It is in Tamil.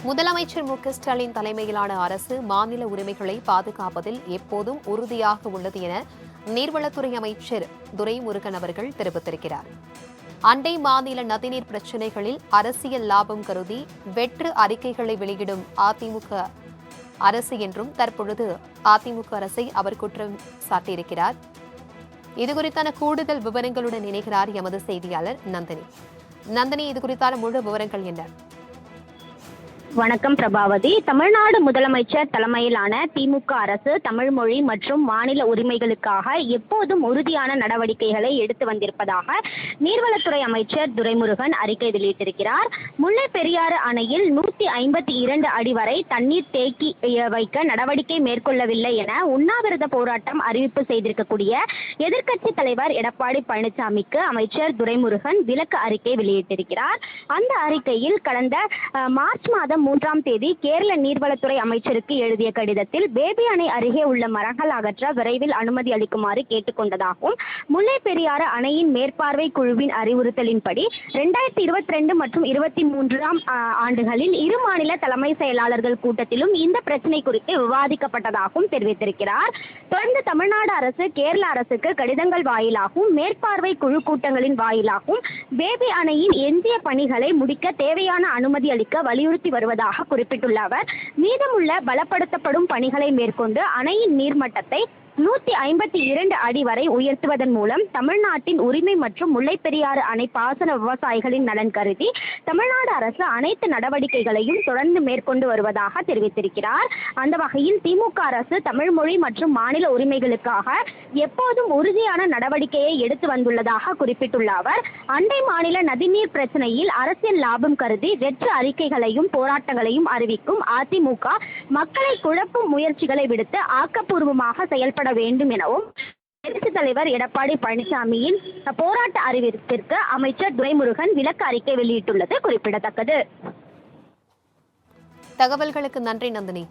முதலமைச்சர் மு.க.ஸ்டாலின் தலைமையிலான அரசு மாநில உரிமைகளை பாதுகாப்பதில் எப்போதும் உறுதியாக உள்ளது என நீர்வளத்துறை அமைச்சர் துரைமுருகன் அவர்கள் தெரிவித்திருக்கிறார். அண்டை மாநில நதிநீர் பிரச்சினைகளில் அரசியல் லாபம் கருதி வெற்று அறிக்கைகளை வெளியிடும் அதிமுக அரசு என்றும் தற்பொழுது அதிமுக அரசை அவர் குற்றம் சாட்டியிருக்கிறார். இதுகுறித்தான கூடுதல் விவரங்களுடன் இணைகிறார் எமது செய்தியாளர் நந்தினி. நந்தினி, இதுகுறித்தான முழு விவரங்கள் என்ன? வணக்கம் பிரபாவதி. தமிழ்நாடு முதலமைச்சர் தலைமையிலான திமுக அரசு தமிழ் மொழி மற்றும் மாநில உரிமைகளுக்காக எப்போதும் உறுதியான நடவடிக்கைகளை எடுத்து வந்திருப்பதாக நீர்வளத்துறை அமைச்சர் துரைமுருகன் அறிக்கை வெளியிட்டிருக்கிறார். முல்லை பெரியாறு அணையில் 152 அடி வரை தண்ணீர் தேக்கி வைக்க நடவடிக்கை மேற்கொள்ளவில்லை என உண்ணாவிரத போராட்டம் அறிவிப்பு செய்திருக்கக்கூடிய எதிர்க்கட்சி தலைவர் எடப்பாடி பழனிசாமிக்கு அமைச்சர் துரைமுருகன் விளக்க அறிக்கை வெளியிட்டிருக்கிறார். அந்த அறிக்கையில் கடந்த மார்ச் மாதம் 3ஆம் தேதி கேரள நீர்வளத்துறை அமைச்சருக்கு எழுதிய கடிதத்தில் பேபி அணை அருகே உள்ள மரங்கள் அகற்ற விரைவில் அனுமதி அளிக்குமாறு கேட்டுக்கொண்டதாகவும், முல்லை பெரியாறு அணையின் மேற்பார்வை குழுவின் அறிவுறுத்தலின்படி 2022 மற்றும் 23ஆம் ஆண்டுகளில் இரு மாநில தலைமை செயலாளர்கள் கூட்டத்திலும் இந்த பிரச்சினை குறித்து விவாதிக்கப்பட்டதாகவும் தெரிவித்திருக்கிறார். தொடர்ந்து தமிழ்நாடு அரசு கேரள அரசுக்கு கடிதங்கள் வாயிலாகவும் மேற்பார்வை குழு கூட்டங்களின் வாயிலாகவும் பேபி அணையின் எஞ்சிய பணிகளை முடிக்க தேவையான அனுமதி அளிக்க வலியுறுத்தி வருவதாக குறிப்பிட்டுள்ள அவர், மீதமுள்ள பலப்படுத்தப்படும் பணிகளை மேற்கொண்டு அணையின் நீர்மட்டத்தை 152 அடி வரை உயர்த்துவதன் மூலம் தமிழ்நாட்டின் உரிமை மற்றும் முல்லை பெரியாறு அணை பாசன விவசாயிகளின் நலன் கருதி தமிழ்நாடு அரசு அனைத்து நடவடிக்கைகளையும் தொடர்ந்து மேற்கொண்டு வருவதாக தெரிவித்திருக்கிறார். அந்த வகையில் திமுக அரசு தமிழ் மொழி மற்றும் மாநில உரிமைகளுக்காக எப்போதும் உறுதியான நடவடிக்கையை எடுத்து வந்துள்ளதாக குறிப்பிட்டுள்ள அவர், அண்டை மாநில நதிநீர் பிரச்சனையில் அரசியல் லாபம் கருதி வெற்று அறிக்கைகளையும் போராட்டங்களையும் அறிவிக்கும் அதிமுக மக்களை குழப்பும் முயற்சிகளை விடுத்து ஆக்கப்பூர்வமாக செயல்பட வேண்டும் எனவும் எதிர்க்கட்சித் தலைவர் எடப்பாடி பழனிசாமியின் போராட்ட அறிவிப்பிற்கு அமைச்சர் துரைமுருகன் விளக்க அறிக்கை வெளியிட்டுள்ளது குறிப்பிடத்தக்கது. தகவல்களுக்கு நன்றி நந்தினி.